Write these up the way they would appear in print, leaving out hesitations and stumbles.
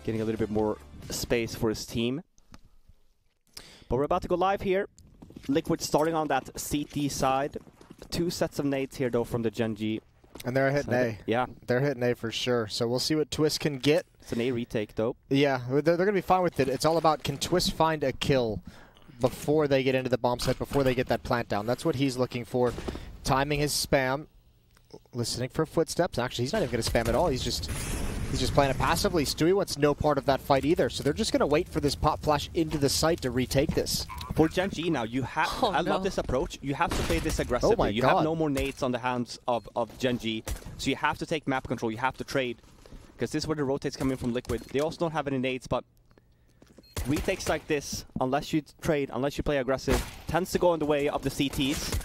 getting a little bit more space for his team. But we're about to go live here. Liquid starting on that CT side. 2 sets of nades here, though, from the Gen G. And they're hitting A. Yeah. They're hitting A for sure. So we'll see what Twist can get. It's an A retake, though. Yeah, they're going to be fine with it. It's all about, can Twist find a kill before they get into the bomb site, before they get that plant down. That's what he's looking for. Timing his spam. Listening for footsteps. Actually, he's not even going to spam at all. He's just playing it passively. Stewie wants no part of that fight either. So they're just going to wait for this pop flash into the site to retake this. For Gen G now, you have... I love this approach. You have to play this aggressively. Oh my you God. have no more nades on the hands of Gen G. So you have to take map control. You have to trade. Because this is where the rotate's coming from Liquid. They also don't have any nades, but retakes like this, unless you trade, unless you play aggressive, tends to go in the way of the CTs.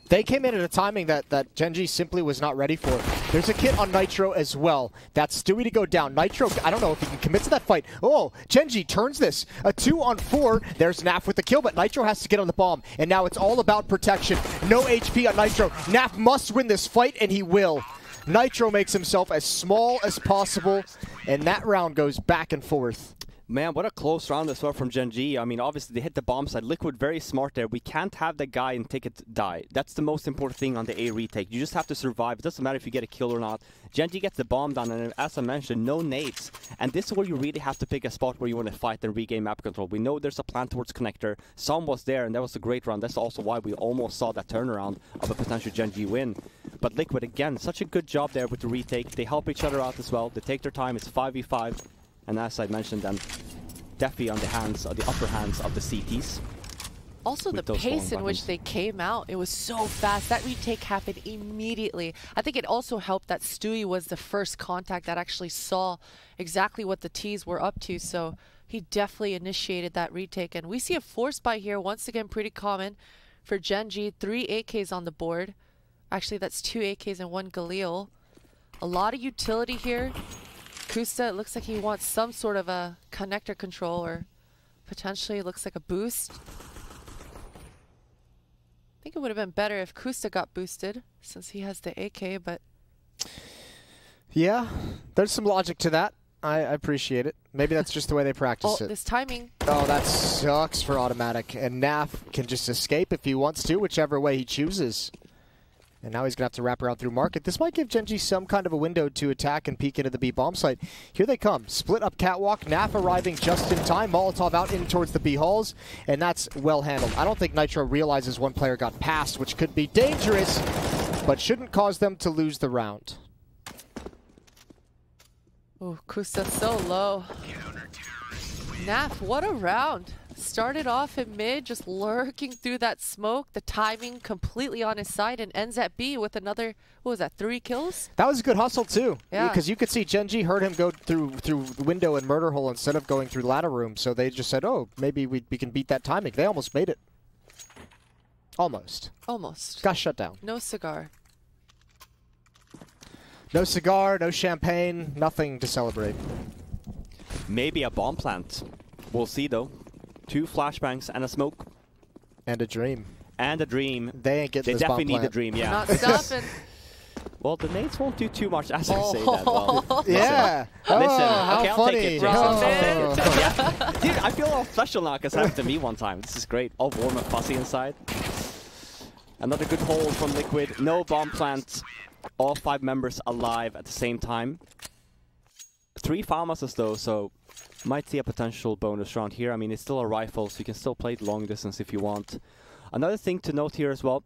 They came in at a timing that Gen G simply was not ready for. There's a kit on Nitro as well. That's Stewie to go down. Nitro, I don't know if he can commit to that fight. Oh, Gen G turns this. A 2-on-4. There's Naf with the kill, but Nitro has to get on the bomb. And now it's all about protection. No HP on Nitro. Naf must win this fight, and he will. Nitro makes himself as small as possible, and that round goes back and forth. Man, what a close round as well from Gen G. I mean, obviously, they hit the bomb side. Liquid, very smart there. We can't have the guy and take it die. That's the most important thing on the A retake. You just have to survive. It doesn't matter if you get a kill or not. Gen G gets the bomb down, and as I mentioned, no nades. And this is where you really have to pick a spot where you want to fight and regain map control. We know there's a plan towards connector. Some was there, and that was a great round. That's also why we almost saw that turnaround of a potential Gen G win. But Liquid, again, such a good job there with the retake. They help each other out as well. They take their time. It's 5v5. And as I mentioned, then Defi on the hands, the upper hands of the CTs. Also, the pace in which they came out, it was so fast. That retake happened immediately. I think it also helped that Stewie was the first contact that actually saw exactly what the Ts were up to. So he definitely initiated that retake. And we see a force buy here, once again, pretty common for Gen G. 3 AKs on the board. Actually, that's 2 AKs and 1 Galil. A lot of utility here. Kusta, it looks like he wants some sort of a connector control, or potentially it looks like a boost. I think it would have been better if Kusta got boosted since he has the AK, but... Yeah, there's some logic to that. I appreciate it. Maybe that's just the way they practice it. This timing. Oh, that sucks for automatic. And Naf can just escape if he wants to, whichever way he chooses. And now he's going to have to wrap around through market. This might give Gen G some kind of a window to attack and peek into the B bomb site. Here they come. Split up catwalk. Naf arriving just in time. Molotov out in towards the B halls. And that's well handled. I don't think Nitro realizes one player got past, which could be dangerous, but shouldn't cause them to lose the round. Oh, Kusta so low. Naf, what a round. Started off in mid, just lurking through that smoke. The timing completely on his side, and ends at B with another, what was that, 3 kills? That was a good hustle too. Yeah. Because you could see Gen G heard him go through the window and murder hole instead of going through ladder room. So they just said, oh, maybe we can beat that timing. They almost made it. Almost. Almost. Got shut down. No cigar. No cigar, no champagne, nothing to celebrate. Maybe a bomb plant. We'll see, though. 2 flashbangs and a smoke. And a dream. And a dream. They ain't getting They this bomb definitely need plant. a dream, yeah. Not stopping. Well, the nades won't do too much as I say that. Well, yeah. Listen, how okay, I'll funny. take it, Jason. I'll take it. Yeah. Dude, I feel all special now because it happened to me one time. This is great. All warm and fuzzy inside. Another good hold from Liquid. No bomb plant. All 5 members alive at the same time. 3 farmers though, so might see a potential bonus round here. I mean, it's still a rifle, so you can still play it long distance if you want. Another thing to note here as well,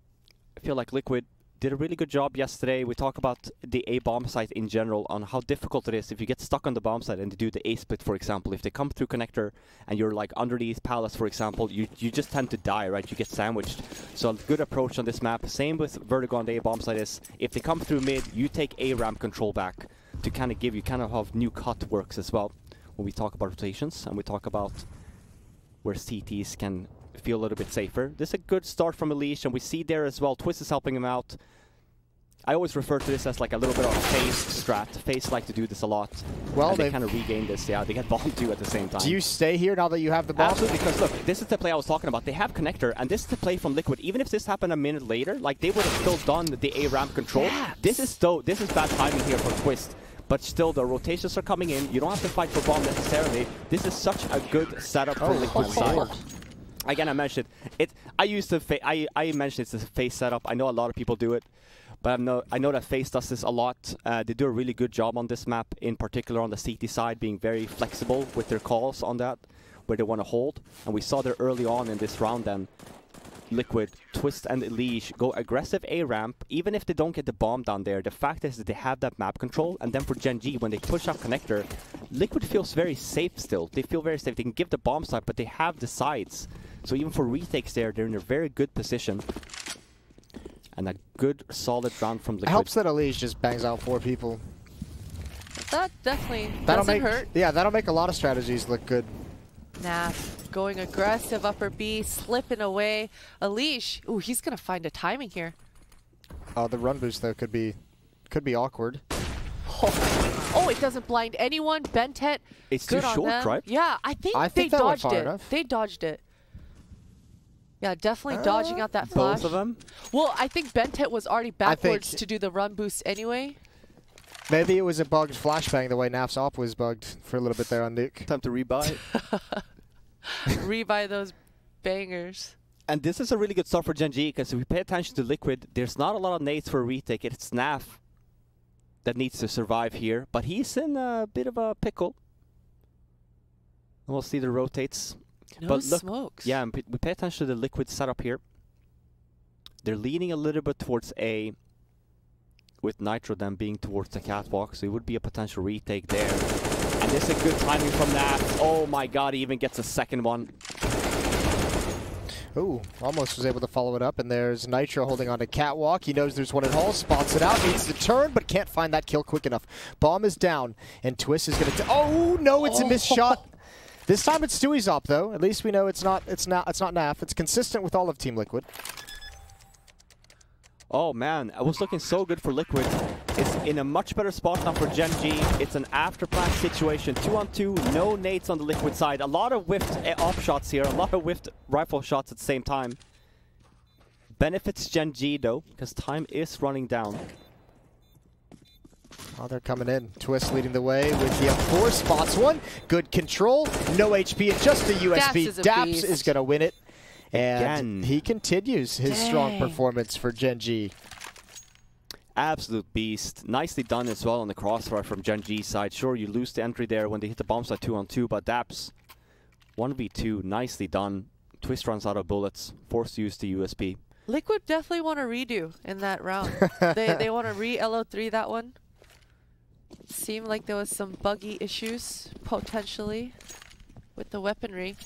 I feel like Liquid did a really good job yesterday. We talk about the A bomb site in general, on how difficult it is if you get stuck on the bomb site and they do the A split, for example. If they come through connector and you're like under these pallets, for example, you just tend to die, right? You get sandwiched. So a good approach on this map. Same with Vertigo on the A bomb site is, if they come through mid, you take A ramp control back to kind of give you kind of how new cut works as well. When we talk about rotations and we talk about where CTs can feel a little bit safer. This is a good start from Elish, and we see there as well, Twist is helping him out. I always refer to this as like a little bit of a phase strat. Phase like to do this a lot. Well, they kind of regain this. Yeah, they get bombed too at the same time. Do you stay here now that you have the bomb? Absolutely, because look, this is the play I was talking about. They have connector, and this is the play from Liquid. Even if this happened a minute later, like they would have still done the A ramp control. Yeah. This is bad timing here for Twist. But still, the rotations are coming in. You don't have to fight for bomb necessarily. This is such a good setup for Liquid side. Again, I mentioned it. I mentioned it's a FaZe setup. I know a lot of people do it, but I know that FaZe does this a lot. They do a really good job on this map, in particular on the CT side, being very flexible with their calls on that, where they want to hold. And we saw there early on in this round then, Liquid, Twist, and Leash go aggressive A ramp, even if they don't get the bomb down there. The fact is that they have that map control, and then for Gen G, when they push up connector, Liquid feels very safe still. They feel very safe. They can give the bomb side, but they have the sides. So even for retakes there, they're in a very good position. And a good, solid round from Liquid. It helps that Leash just bangs out 4 people. That definitely doesn't hurt. Yeah, that'll make a lot of strategies look good. Nah, going aggressive, upper B, slipping away. Leash, ooh, he's gonna find a timing here. The run boost though could be awkward. Oh, it doesn't blind anyone. Bentet, it's good too on short, them. right? Yeah, I think they dodged it. Enough. They dodged it. Yeah, definitely dodging out that flash. Both of them? Well, I think Bentet was already backwards to do the run boost anyway. Maybe it was a bugged flashbang the way Naf's op was bugged for a little bit there on Nuke. Time to rebuy. Rebuy those bangers. And this is a really good start for Gen G, because if we pay attention to Liquid, there's not a lot of nades for a retake. It's Naf that needs to survive here, but he's in a bit of a pickle. And we'll see the rotates. No but look, smokes. Yeah, we pay attention to the Liquid setup here. They're leaning a little bit towards A, with Nitro then being towards the catwalk, so it would be a potential retake there. And this is a good timing from that. Oh my god, he even gets a second one. Ooh, almost was able to follow it up, and there's Nitro holding on to catwalk. He knows there's one at Hall, spots it out, needs to turn, but can't find that kill quick enough. Bomb is down, and Twist is gonna oh no, it's a missed shot. This time it's Stewie's op though. At least we know it's not Naf. It's consistent with all of Team Liquid. Oh man, it was looking so good for Liquid. It's in a much better spot now for Gen G. It's an after plant situation, 2-on-2, no nades on the Liquid side. A lot of whiffed op shots here, a lot of whiffed rifle shots at the same time. Benefits Gen G though, because time is running down. Oh, they're coming in. Twist leading the way with the M4, spots one. Good control, no HP and just a USB. Daps is gonna win it. And he continues his strong performance for Gen G. Absolute beast. Nicely done as well on the crossfire from Gen G side. Sure, you lose the entry there when they hit the bomb side 2-on-2, but Daps 1v2, nicely done. Twist runs out of bullets, forced to use the USB. Liquid definitely want to redo in that round. they want to re-LO3 that one. Seemed like there was some buggy issues, potentially, with the weaponry.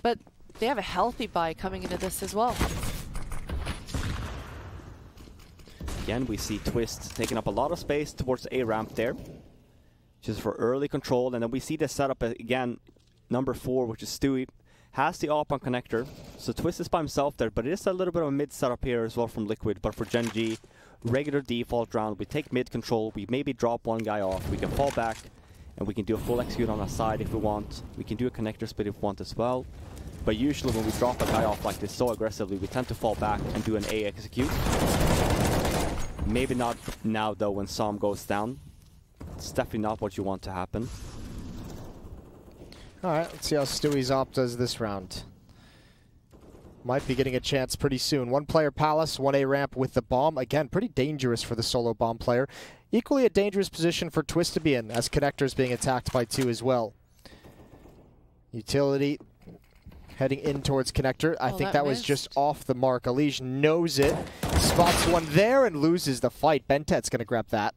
But they have a healthy buy coming into this as well. Again, we see Twist taking up a lot of space towards A ramp there, just for early control. And then we see the setup again, number 4, which is Stewie, has the op on connector. So Twist is by himself there, but it is a little bit of a mid setup here as well from Liquid. But for Gen G, regular default round, we take mid control, we maybe drop one guy off, we can fall back, and we can do a full execute on our side if we want. We can do a connector split if we want as well. But usually when we drop a guy off like this so aggressively, we tend to fall back and do an A execute. Maybe not now though when Som goes down. It's definitely not what you want to happen. Alright, let's see how Stewie's op does this round. Might be getting a chance pretty soon. 1 player Palace, 1 A ramp with the bomb. Again, pretty dangerous for the solo bomb player. Equally a dangerous position for Twist to be in, as Connector's being attacked by 2 as well. Utility heading in towards Connector. I think that was just off the mark. Alige knows it. Spots one there and loses the fight. Bentet's going to grab that.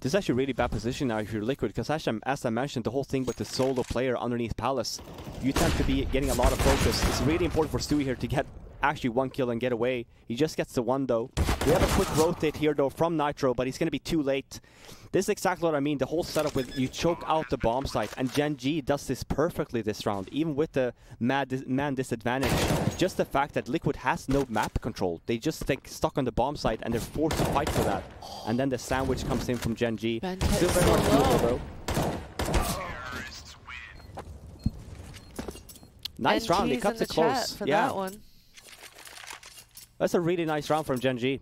This is actually a really bad position now if you're Liquid, because as I mentioned, the whole thing with the solo player underneath Palace, you tend to be getting a lot of focus. It's really important for Stewie here to get actually 1 kill and get away. He just gets the 1 though. We have a quick rotate here though from Nitro, but he's going to be too late. This is exactly what I mean, the whole setup with you choke out the bomb site, and Gen G does this perfectly this round, even with the man disadvantage. Just the fact that Liquid has no map control. They just stay stuck on the bomb site and they're forced to fight for that. And then the sandwich comes in from Gen G. Still very much doable though. Nice round, they kept it close. Yeah. That one. That's a really nice round from Gen G.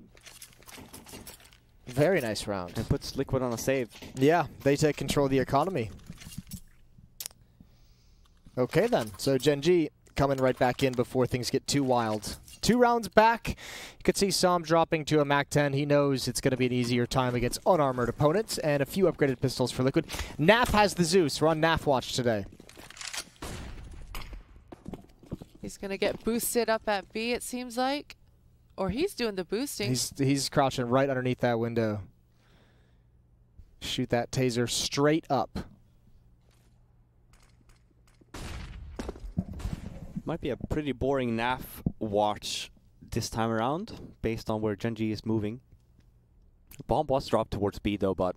Very nice round. And puts Liquid on a save. Yeah, they take control of the economy. Okay then, so Gen G coming right back in before things get too wild. 2 rounds back. You could see Som dropping to a MAC-10. He knows it's going to be an easier time against unarmored opponents, and a few upgraded pistols for Liquid. Naf has the Zeus. We're on Naf watch today. He's going to get boosted up at B, it seems like. Or he's doing the boosting. He's crouching right underneath that window. Shoot that taser straight up. Might be a pretty boring NAF watch this time around, based on where Gen G is moving. Bomb was dropped towards B though, but...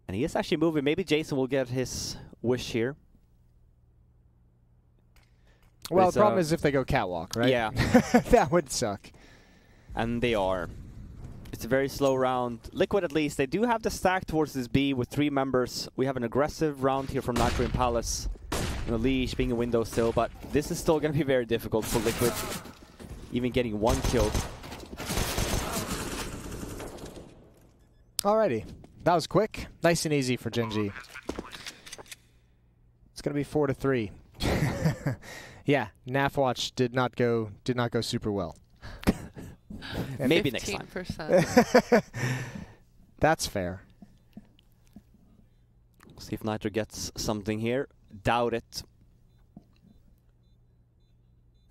And he is actually moving. Maybe Jason will get his wish here. Well, the problem is if they go catwalk, right? Yeah. That would suck. And they are. It's a very slow round. Liquid, at least, they do have the stack towards this B with 3 members. We have an aggressive round here from Nitro and Palace. You know, Leash being a window still, but this is still going to be very difficult for Liquid. Even getting 1 kill. Alrighty. That was quick. Nice and easy for Gen G. It's going to be 4-3. Yeah, NAF watch did not go super well. Maybe next time. That's fair. See if Nitro gets something here. Doubt it.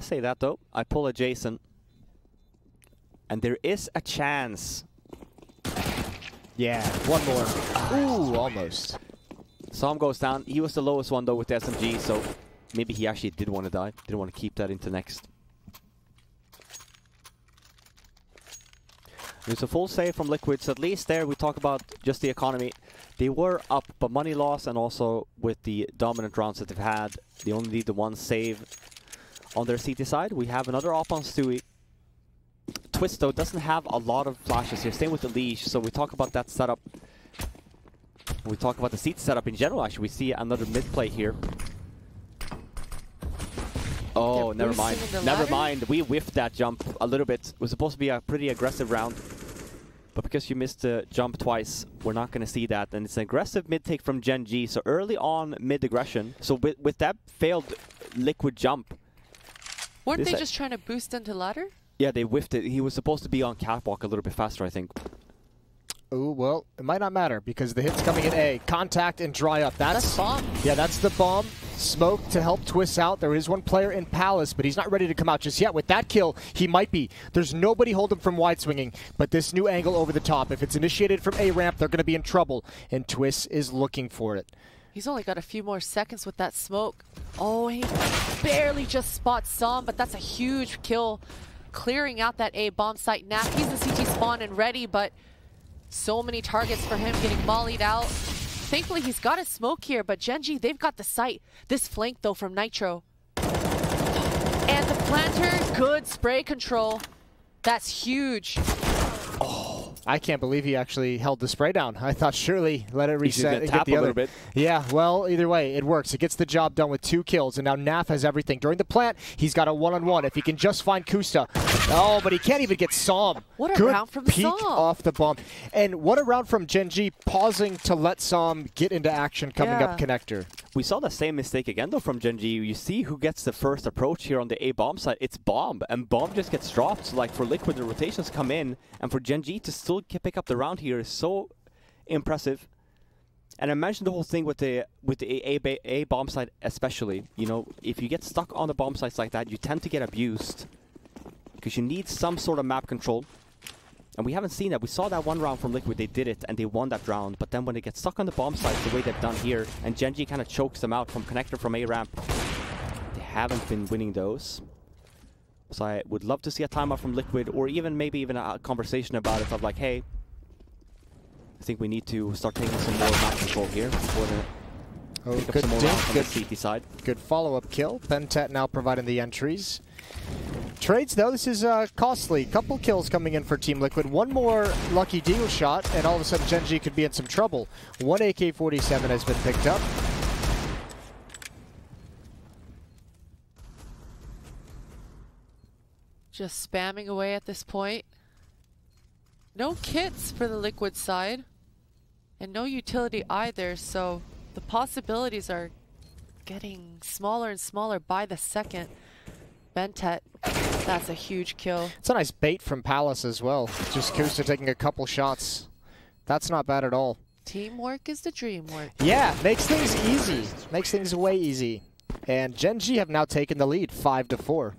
I say that though. I pull a Jason. And there is a chance. Yeah, one more. Ooh, almost. Som goes down. He was the lowest one though with the SMG, so maybe he actually did want to die. Didn't want to keep that into next. There's a full save from Liquid, so at least there we talk about just the economy. They were up, but money loss, and also with the dominant rounds that they've had, they only need the 1 save on their CT side. We have another op on Stewie. Twist, though, doesn't have a lot of flashes here. Same with the Leash, so we talk about that setup. We talk about the CT setup in general, actually. We see another mid-play here. Oh, never mind. Never mind. We whiffed that jump a little bit. It was supposed to be a pretty aggressive round. But because you missed the jump twice, we're not going to see that. And it's an aggressive mid-take from Gen G. So early on, mid-aggression. So with that failed Liquid jump... Weren't they just trying to boost into ladder? Yeah, they whiffed it. He was supposed to be on catwalk a little bit faster, I think. Oh, well, it might not matter because the hit's coming in A. Contact and dry up. That's bomb. Yeah, that's the bomb. Smoke to help Twist out. There is one player in Palace, but he's not ready to come out just yet. With that kill, he might be. There's nobody holding him from wide swinging, but this new angle over the top, if it's initiated from A ramp, they're going to be in trouble, and Twist is looking for it. He's only got a few more seconds with that smoke. Oh, he barely just spots Som, but that's a huge kill. Clearing out that A bomb site. Now he's in CT spawn and ready, but so many targets for him getting mollied out. Thankfully, he's got a smoke here, but Gen G, they've got the site. This flank, though, from Nitro. And the planter, good spray control. That's huge. Oh, I can't believe he actually held the spray down. I thought surely let it reset and get the other. Bit. Yeah, well, either way, it works. It gets the job done with 2 kills, and now Naf has everything. During the plant, he's got a 1-on-1. If he can just find Kusta. Oh, but he can't even get Som. What a good round from peek Som. Off the bomb. And what a round from Gen G, pausing to let Som get into action coming up connector. We saw the same mistake again, though, from Gen G. You see who gets the first approach here on the A bomb side. It's Bomb, and Bomb just gets dropped. So, like, for Liquid, the rotations come in, and for Gen G to still pick up the round here is so impressive. And I mentioned the whole thing with the A bomb side especially. You know, if you get stuck on the bomb sites like that, you tend to get abused because you need some sort of map control. And we haven't seen that. We saw that one round from Liquid. They did it, and they won that round. But then when they get stuck on the bomb sites the way they've done here, and Gen G kind of chokes them out from connector from A ramp, they haven't been winning those. So I would love to see a timeout from Liquid, or maybe even a conversation about it of like, hey, I think we need to start taking some more map control here before pick up some more rounds on the CT side. Good follow-up kill. Pentet now providing the entries. Trades, though, this is costly. Couple kills coming in for Team Liquid. One more lucky deagle shot, and all of a sudden Gen G could be in some trouble. 1 AK-47 has been picked up. Just spamming away at this point. No kits for the Liquid side. And no utility either, so the possibilities are getting smaller and smaller by the second. Bentet, that's a huge kill. It's a nice bait from Palace as well. Just Kusa taking a couple shots. That's not bad at all. Teamwork is the dream work. Yeah, makes things easy. Makes things way easy. And Gen G have now taken the lead, 5-4.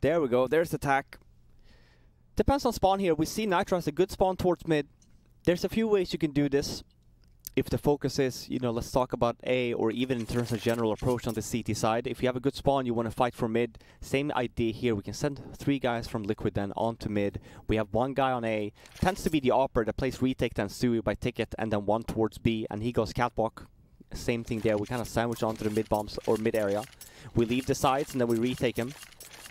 There we go. There's the attack. Depends on spawn here. We see Nitro has a good spawn towards mid. There's a few ways you can do this. If the focus is, you know, let's talk about A, or even in terms of general approach on the CT side. If you have a good spawn, you want to fight for mid. Same idea here. We can send 3 guys from Liquid then onto mid. We have 1 guy on A. Tends to be the operator that plays retake then Stewie by ticket, and then 1 towards B, and he goes catwalk. Same thing there. We kind of sandwich onto the mid bombs or mid area. We leave the sides and then we retake him.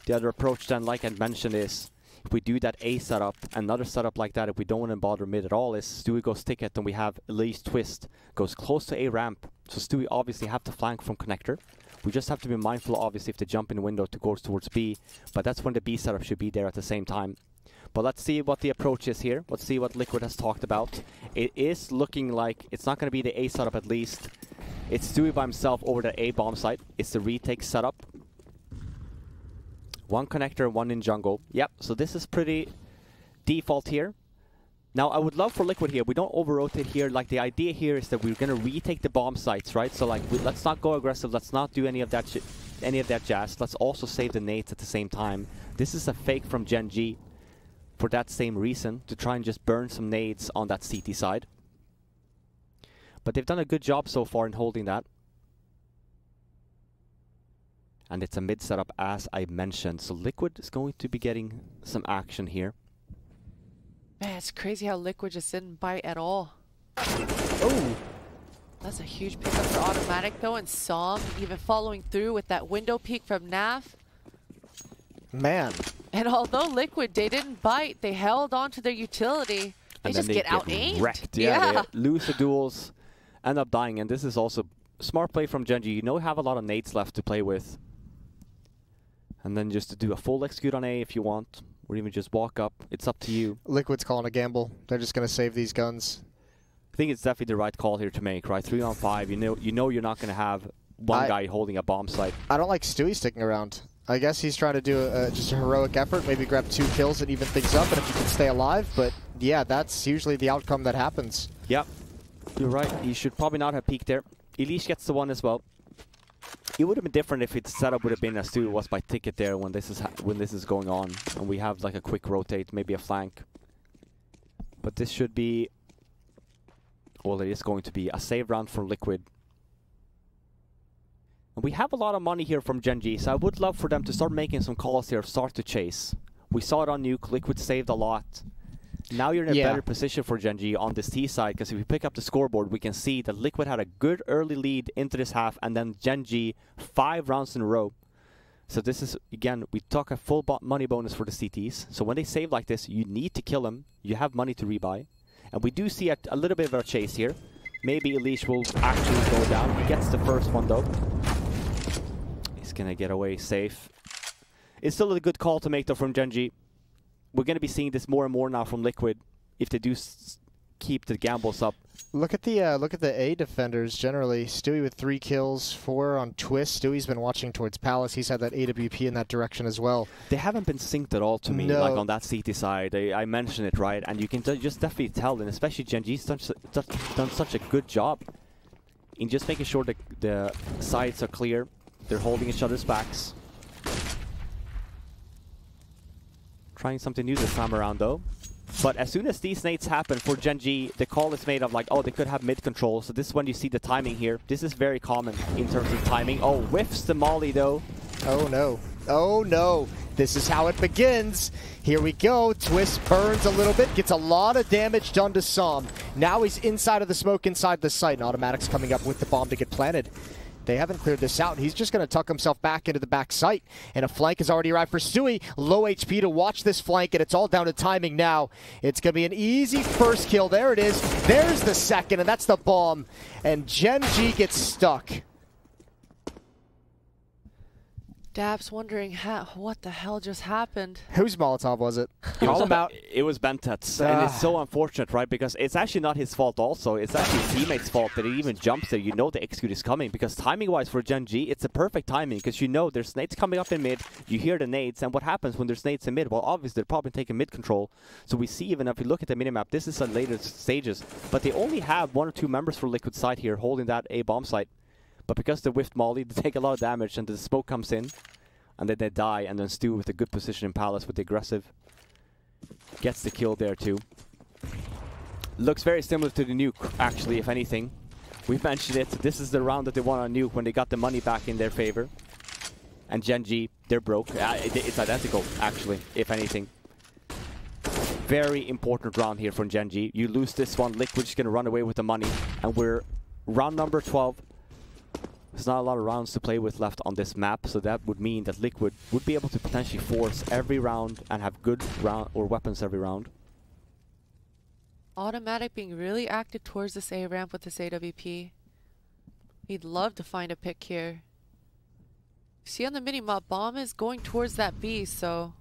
The other approach then, like I mentioned, is if we do that A setup, another setup like that, if we don't want to bother mid at all, is Stewie goes ticket, and we have Elise twist, goes close to A ramp. So Stewie obviously have to flank from connector. We just have to be mindful, obviously, if they jump in the window to go towards B, but that's when the B setup should be there at the same time. But let's see what the approach is here. Let's see what Liquid has talked about. It is looking like it's not going to be the A setup at least. It's Stewie by himself over the A bomb site. It's the retake setup. 1 connector, 1 in jungle. Yep, so this is pretty default here. Now, I would love for Liquid here. We don't over-rotate here. Like, the idea here is that we're going to retake the bomb sites, right? So, like, let's not go aggressive. Let's not do any of that shit, any of that jazz. Let's also save the nades at the same time. This is a fake from Gen G for that same reason, to try and just burn some nades on that CT side. But they've done a good job so far in holding that. And it's a mid setup, as I mentioned. So Liquid is going to be getting some action here. Man, it's crazy how Liquid just didn't bite at all. Oh! That's a huge pickup for Automatic, though, and Som even following through with that window peek from Naf. Man. And although Liquid, they didn't bite, they held on to their utility. They just get out-aimed. Wrecked. Yeah. They lose the duels, end up dying. And this is also smart play from Gen G. You know, have a lot of nades left to play with. And then just to do a full execute on A if you want, or even just walk up. It's up to you. Liquid's calling a gamble. They're just going to save these guns. I think it's definitely the right call here to make, right? 3 on 5. You know you're not going to have one guy holding a bomb site. I don't like Stewie sticking around. I guess he's trying to do just a heroic effort, maybe grab 2 kills and even things up, and if you can stay alive. But yeah, that's usually the outcome that happens. Yep, you're right. He should probably not have peeked there. Elish gets the 1 as well. It would have been different if its setup would have been as Stewie was by ticket there when this is going on, and we have like a quick rotate, maybe a flank. But this should be, well, it is going to be a save round for Liquid. And we have a lot of money here from Gen G, so I would love for them to start making some calls here, start to chase. We saw it on Nuke. Liquid saved a lot. Now you're in a better position for Gen G on this T side, because if we pick up the scoreboard, we can see that Liquid had a good early lead into this half, and then Gen G 5 rounds in a row. So this is, again, we talk a full money bonus for the CTs. So when they save like this, you need to kill them. You have money to rebuy. And we do see a little bit of a chase here. Maybe Elish will actually go down. He gets the first one, though. He's going to get away safe. It's still a good call to make, though, from Gen G. We're going to be seeing this more and more now from Liquid if they do keep the gambles up. Look at the A defenders generally. Stewie with 3 kills, 4 on Twist. Stewie's been watching towards Palace. He's had that AWP in that direction as well. They haven't been synced at all to me, like on that CT side. I mentioned it, right? And you can just definitely tell, and especially Gen G's done such a good job in just making sure that the sides are clear. They're holding each other's backs. Trying something new this time around, though. But as soon as these nades happen for Gen G, the call is made of like, oh, they could have mid control. So this is when you see the timing here. This is very common in terms of timing. Oh, whiffs the molly, though. Oh, no. Oh, no. This is how it begins. Here we go. Twist burns a little bit. Gets a lot of damage done to Som. Now he's inside of the smoke, inside the site. And Automatic's coming up with the bomb to get planted. They haven't cleared this out. He's just going to tuck himself back into the back site. And a flank has already arrived for Stewie. Low HP to watch this flank, and it's all down to timing now. It's going to be an easy first kill. There it is. There's the second, and that's the bomb. And Gen G gets stuck. Dab's wondering what the hell just happened. Whose Molotov was it? Call him out. It was Bentet's, and it's so unfortunate, right? Because it's actually not his fault also. It's actually his teammate's fault that he even jumps there. You know the execute is coming, because timing-wise for Gen G, it's a perfect timing, because you know there's nades coming up in mid, you hear the nades, and what happens when there's nades in mid? Well, obviously they're probably taking mid control. So we see, even if you look at the minimap, this is at later stages, but they only have 1 or 2 members for Liquid side here holding that A bomb site. But because they whiffed Molly, they take a lot of damage, and the smoke comes in, and then they die, and then Stu with a good position in Palace with the aggressive gets the kill there too. Looks very similar to the nuke, actually, if anything. We've mentioned it. This is the round that they won on nuke when they got the money back in their favor. And Gen G, they're broke. It's identical, actually, if anything. Very important round here from Gen G. You lose this one, Liquid's going to run away with the money. And we're round number 12. There's not a lot of rounds to play with left on this map, so that would mean that Liquid would be able to potentially force every round and have good round or weapons every round. Automatic being really active towards this A ramp with this AWP. He'd love to find a pick here. See on the mini-map, bomb is going towards that B, so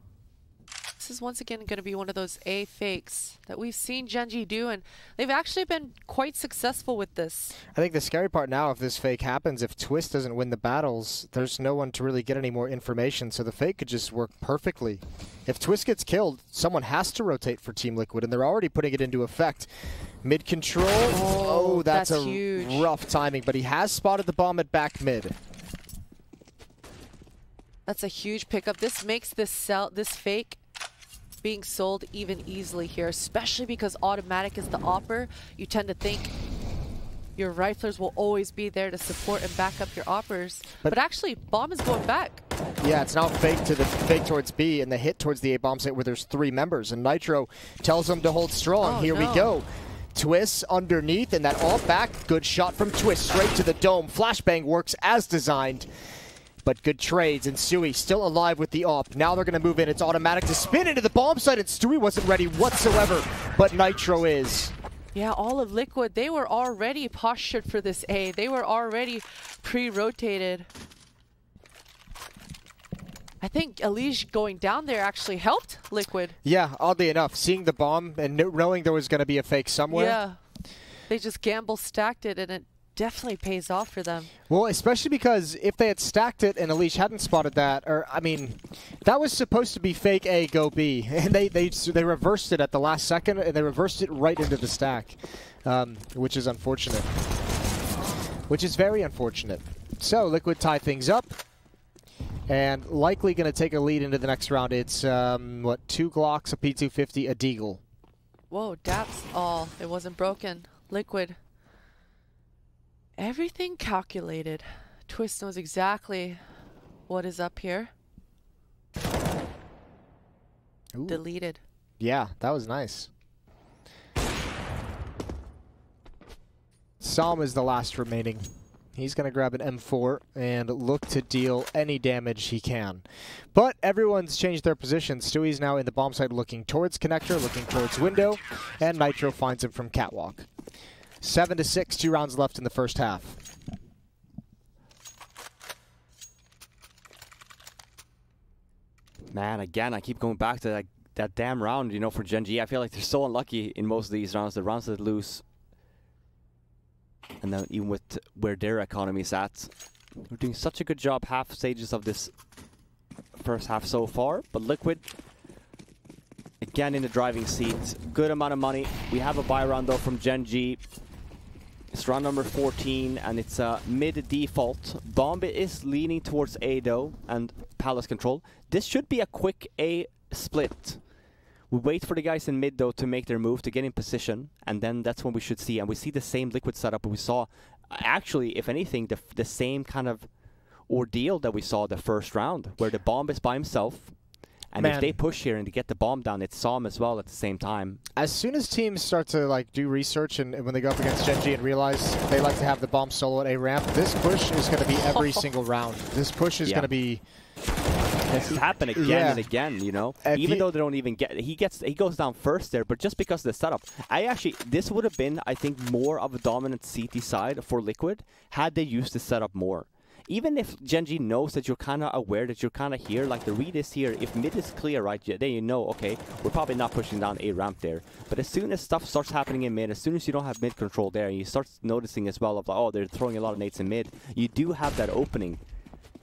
this is once again going to be one of those A fakes that we've seen Gen G do, and they've actually been quite successful with this. I think the scary part now, if this fake happens, if Twist doesn't win the battles, there's no one to really get any more information, so the fake could just work perfectly. If Twist gets killed, someone has to rotate for Team Liquid, and they're already putting it into effect. Mid control. Oh, that's a huge. Rough timing, but he has spotted the bomb at back mid. That's a huge pickup. This makes this fake being sold even easily here, especially because automatic is the opper. You tend to think your riflers will always be there to support and back up your oppers, but actually bomb is going back. Yeah, it's now fake towards B, and the hit towards the A bomb site where there's 3 members, and Nitro tells them to hold strong. Oh, Here we go. Twist underneath, and that all back. Good shot from Twist straight to the dome. Flashbang works as designed. But good trades, and Stewie still alive with the AWP. Now they're going to move in. It's automatic to spin into the bomb site, and Stewie wasn't ready whatsoever, but Nitro is. Yeah, all of Liquid, they were already postured for this A. They were already pre-rotated. I think Elige going down there actually helped Liquid. Yeah, oddly enough, seeing the bomb and knowing there was going to be a fake somewhere. Yeah, they just gamble stacked it, and it definitely pays off for them. Well, especially because if they had stacked it and Elige hadn't spotted that, or I mean, that was supposed to be fake A, go B, and they reversed it at the last second, and they reversed it right into the stack, which is unfortunate. Which is very unfortunate. So Liquid tie things up, and likely going to take a lead into the next round. It's what, 2 Glocks, a P250, a Deagle. Whoa, Daps! Oh, it wasn't broken. Liquid. Everything calculated. Twist knows exactly what is up here. Ooh. Deleted. Yeah, that was nice. Psalm is the last remaining. He's going to grab an M4 and look to deal any damage he can. But everyone's changed their positions. Stewie's now in the bomb site looking towards connector, looking towards window, and Nitro finds him from catwalk. 7-6, 2 rounds left in the first half. Man, again, I keep going back to that damn round, you know, for Gen G. I feel like they're so unlucky in most of these rounds, the rounds that lose. And then even with where their economy's at. We're doing such a good job half stages of this first half so far, but Liquid again in the driving seat. Good amount of money. We have a buy round though from Gen G. It's round number 14, and it's a mid-default. Bomb is leaning towards A, though, and Palace control. This should be a quick A split. We wait for the guys in mid, though, to make their move, to get in position, and then that's when we should see. And we see the same Liquid setup we saw. Actually, if anything, the same kind of ordeal that we saw the first round, where the bomb is by himself. And if they push here and they get the bomb down, it's Psalm as well at the same time. As soon as teams start to do research and when they go up against Gen G and realize they like to have the bomb solo at A ramp, this push is going to be every single round. This push is going to be. This has happened again and again, you know. Even though they don't even get, he goes down first there, but just because of the setup, this would have been, I think, more of a dominant CT side for Liquid had they used the setup more. even if Gen.G knows that you're kind of aware that you're kind of here, like the read is here, if mid is clear, right, then you know, okay, we're probably not pushing down A ramp there. But as soon as stuff starts happening in mid, as soon as you don't have mid control there, and you start noticing as well of like, oh, they're throwing a lot of nades in mid, you do have that opening.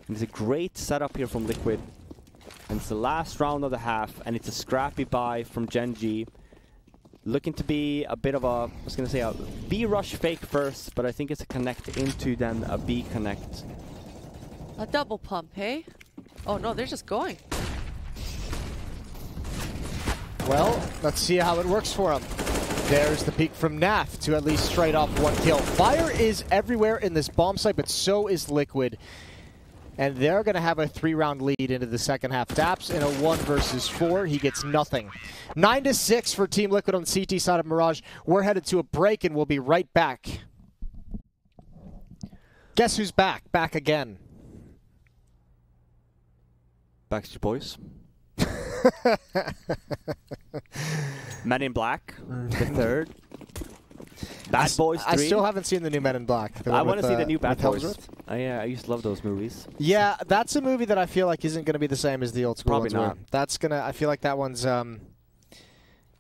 And it's a great setup here from Liquid. And it's the last round of the half, and it's a scrappy buy from Gen.G. Looking to be a bit of a, I was going to say a B rush fake first, but I think it's a connect into then a B connect. A double pump, hey? Oh no, they're just going. Well, let's see how it works for him. There's the peek from Naf to at least straight off 1 kill. Fire is everywhere in this bomb site, but so is Liquid. And they're going to have a 3-round lead into the second half. Daps in a 1 versus 4. He gets nothing. 9-6 for Team Liquid on the CT side of Mirage. We're headed to a break, and we'll be right back. Guess who's back? Back again. Backstreet Boys. Men in Black, the third. Bad Boys 3. I still haven't seen the new Men in Black. I want to see the new Bad Boys. Hemsworth. I used to love those movies. Yeah, that's a movie that I feel like isn't going to be the same as the old school Probably ones not. were. That's gonna. I feel like that one's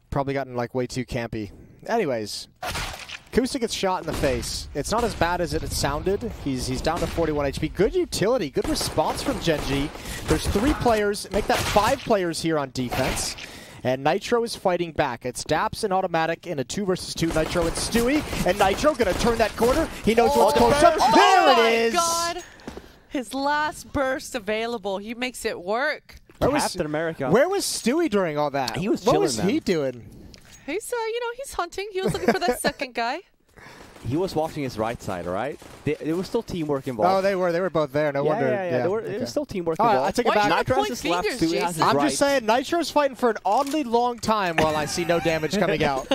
probably gotten like way too campy. Anyways, Kusa gets shot in the face. It's not as bad as it sounded. He's down to 41 HP. Good utility, good response from Gen.G. There's 3 players. Make that 5 players here on defense. And Nitro is fighting back. It's Daps and Automatic in a 2 versus 2. Nitro and Stewie. And Nitro going to turn that corner. He knows what's close up. There it is. Oh my God. His last burst available. He makes it work. Captain America. Where was Stewie during all that? He was What chilling, was he doing? He's, you know, he's hunting. He was looking for that second guy. He was watching his right side, all right? There was still teamwork involved. Oh, they were both there. No wonder. Yeah. There was still teamwork All right, involved. I take it back. Nitro point has his left, fingers, Stewie has his I'm right. just saying, Nitro's fighting for an oddly long time while I see no damage coming out.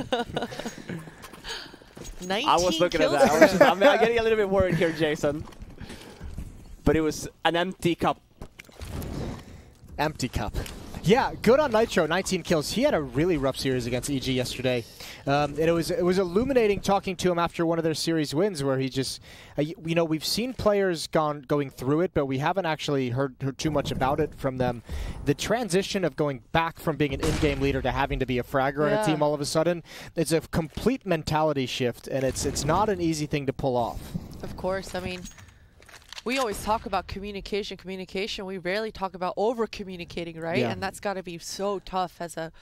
19 I was looking at kills that. for him. I'm getting a little bit worried here, Jason. But it was an empty cup. Empty cup. Yeah, good on Nitro, 19 kills. He had a really rough series against EG yesterday. And it was illuminating talking to him after one of their series wins where he just, you know, we've seen players going through it, but we haven't actually heard too much about it from them. The transition of going back from being an in-game leader to having to be a fragger in a team all of a sudden, it's a complete mentality shift, and it's not an easy thing to pull off. Of course, I mean, we always talk about communication. We rarely talk about over-communicating, right? Yeah. And that's got to be so tough as an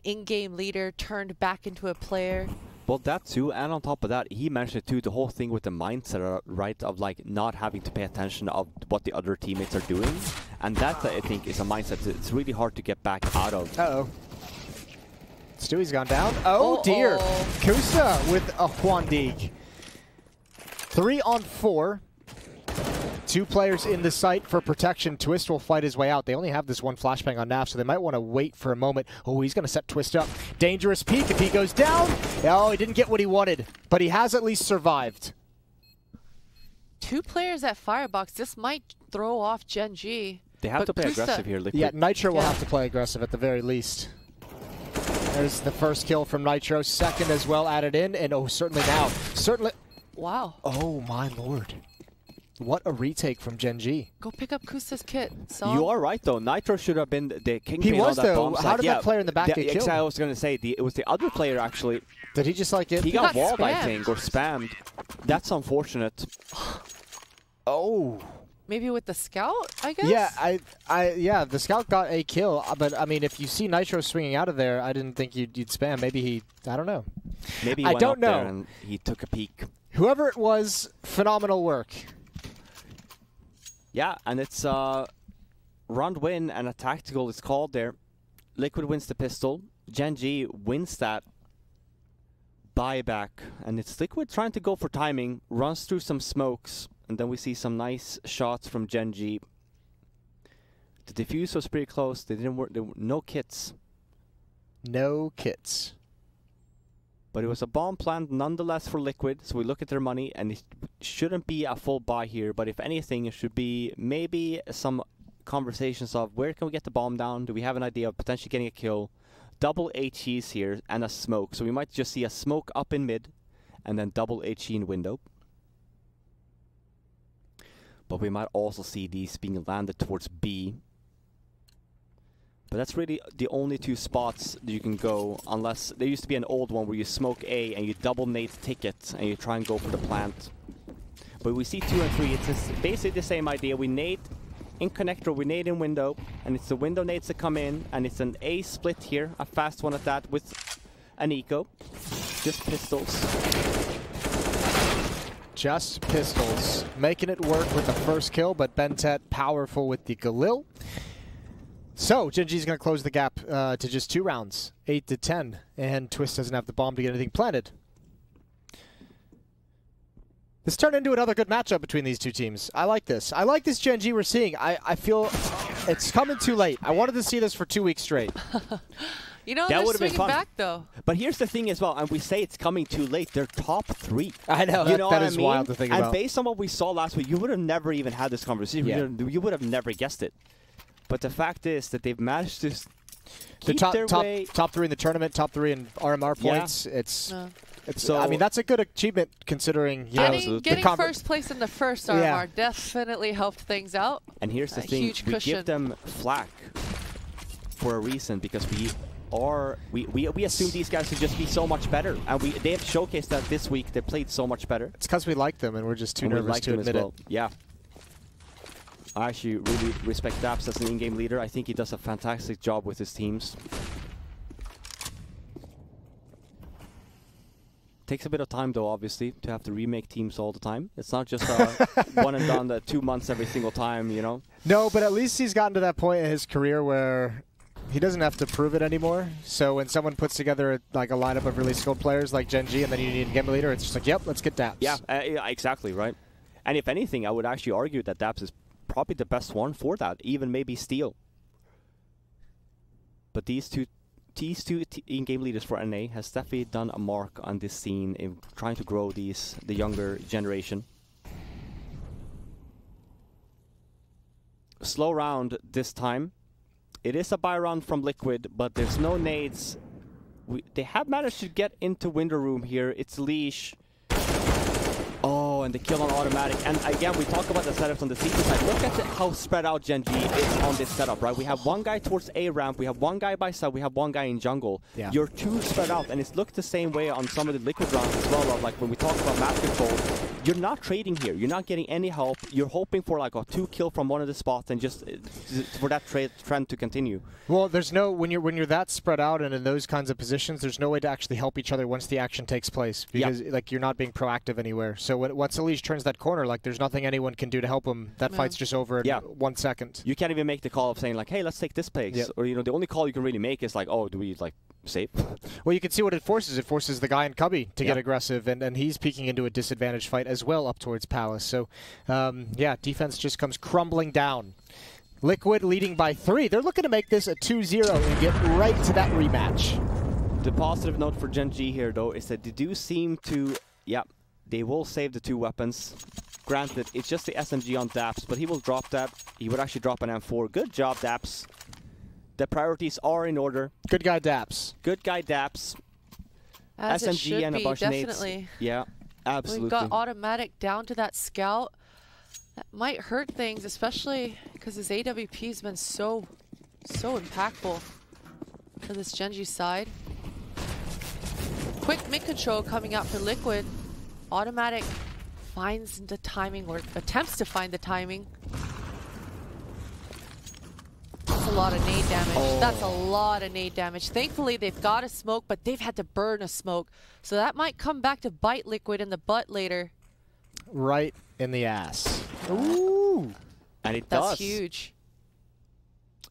in-game leader turned back into a player. Well, that too, and on top of that, he mentioned too the whole thing with the mindset, right, of like not having to pay attention of what the other teammates are doing, and that I think is a mindset it's really hard to get back out of. Uh-oh. Stewie's gone down. Oh, dear. Kusa with a Huandig. 3 on 4. 2 players in the site for protection. Twist will fight his way out. They only have this one flashbang on Naf, so they might want to wait for a moment. Oh, he's going to set Twist up. Dangerous peek if he goes down. Oh, he didn't get what he wanted, but he has at least survived. 2 players at Firebox. This might throw off Gen.G. They have to play aggressive here, Liquid. Yeah, Nitro will have to play aggressive at the very least. There's the first kill from Nitro. Second as well added in, and oh, certainly now. Certainly. Wow. Oh, my lord. What a retake from Gen.G. Go pick up Kusa's kit. So You are right, though. Nitro should have been the kingpin He was, on that though. bomb site. How did that player in the back get killed? I was going to say, it was the other player, actually. Did he just like get... He got walled, spammed. I think, or spammed. That's unfortunate. Oh. maybe with the scout, I guess? Yeah, yeah, the scout got a kill, but I mean, if you see Nitro swinging out of there, I didn't think you'd spam. Maybe he, I don't know. Maybe he went up there and he took a peek. Whoever it was, phenomenal work. Yeah, and it's a round win and a tactical is called there. Liquid wins the pistol. Gen.G wins that buyback. And it's Liquid trying to go for timing, runs through some smokes, and then we see some nice shots from Gen.G. The defuse was pretty close. They didn't work. There were no kits. No kits. But it was a bomb plant nonetheless for Liquid, so we look at their money, and it shouldn't be a full buy here, but if anything, it should be maybe some conversations of where can we get the bomb down? Do we have an idea of potentially getting a kill? Double HEs here and a smoke, so we might just see a smoke up in mid, and then double HE in window. But we might also see these being landed towards B. But that's really the only two spots that you can go, unless there used to be an old one where you smoke A and you double nade ticket and you try and go for the plant. But we see 2 and 3, it's basically the same idea. We nade in connector, we nade in window, and it's the window nades that come in, and it's an A split here, a fast one at that with an eco. Just pistols. Just pistols. Making it work with the first kill, but Bentet powerful with the Galil. So, Gen.G's going to close the gap to just 2 rounds, 8-10, and Twist doesn't have the bomb to get anything planted. This turned into another good matchup between these two teams. I like this. I like this Gen.G we're seeing. I feel it's coming too late. I wanted to see this for 2 weeks straight. You know, that they're swinging back, though. But here's the thing as well, and we say it's coming too late. They're top 3. I know, you know that what is I mean? wild to think about. And based on what we saw last week, you would have never even had this conversation. Yeah. You would have never guessed it. But the fact is that they've managed to keep top 3 in the tournament, top 3 in RMR points. Yeah. So, I mean, that's a good achievement considering, you know, getting first place in the first RMR definitely helped things out. And here's the thing, we give them flack for a reason, because we assume these guys would just be so much better, and they have showcased that this week. They played so much better. It's because we like them, and we're just too nervous to admit it. Yeah. I actually really respect Daps as an in-game leader. I think he does a fantastic job with his teams. Takes a bit of time, though, obviously, to have to remake teams all the time. It's not just one and done, 2 months every single time, you know? No, but at least he's gotten to that point in his career where he doesn't have to prove it anymore. So when someone puts together like a lineup of really skilled players like Gen.G and then you need a game leader, it's just like, yep, let's get Daps. Yeah, exactly, right? And if anything, I would actually argue that Daps is probably the best one for that, even maybe Steel. But these two in-game leaders for NA has definitely done a mark on this scene in trying to grow the younger generation. Slow round this time. It is a buy round from Liquid, but there's no nades. They have managed to get into window room here. It's Leash. Oh, and the kill on automatic. And again, we talk about the setups on the CT side. Look at how spread out Gen.G is on this setup, right? We have one guy towards A ramp, we have one guy by side, we have one guy in jungle. Yeah. You're too spread out, and it's looked the same way on some of the Liquid rounds as well. Like when we talk about map control, you're not trading here. You're not getting any help. You're hoping for like a 2 kill from one of the spots and just for that trend to continue. Well, there's no when you're that spread out and in those kinds of positions, there's no way to actually help each other once the action takes place, because like you're not being proactive anywhere. So once Elise turns that corner, like there's nothing anyone can do to help him. That fight's just over in 1 second. You can't even make the call of saying like, hey, let's take this place. Or you know, the only call you can really make is like, oh, do we like save? Well, you can see what it forces. It forces the guy in Cubby to get aggressive, and he's peeking into a disadvantaged fight as well up towards Palace. So, yeah, defense just comes crumbling down. Liquid leading by 3. They're looking to make this a 2-0 and get right to that rematch. The positive note for Gen.G here, though, is that they do seem to, they will save the 2 weapons. Granted, it's just the SMG on Daps, but he will drop that. He would actually drop an M4. Good job, Daps. The priorities are in order. Good guy, Daps. Good guy, Daps. As SMG and a bunch of nades. Definitely. Yeah, absolutely. We've got automatic down to that scout. That might hurt things, especially because his AWP has been so impactful for this Gen.G side. Quick mid control coming out for Liquid. Automatic finds the timing, or attempts to find the timing. That's a lot of nade damage. That's a lot of nade damage. Thankfully, they've got a smoke, but they've had to burn a smoke. So that might come back to bite Liquid in the butt later. Right in the ass. Ooh! And it does. That's huge.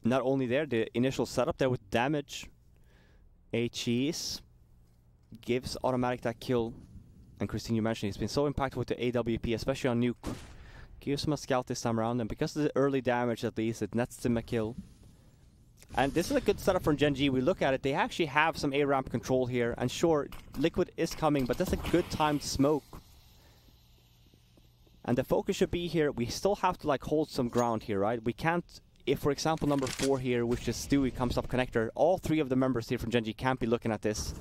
Not only there, the initial setup there with damage. A cheese gives automatic that kill. And Christine, you mentioned he's been so impactful with the AWP, especially on Nuke. Gives him a scout this time around, and because of the early damage at least, it nets him a kill. And this is a good setup from Gen.G. We look at it, they actually have some A-ramp control here. And sure, Liquid is coming, but that's a good timed smoke. And the focus should be here. We still have to like hold some ground here, right? We can't, if for example number 4 here, which is Stewie, comes up connector, all 3 of the members here from Gen.G can't be looking at this.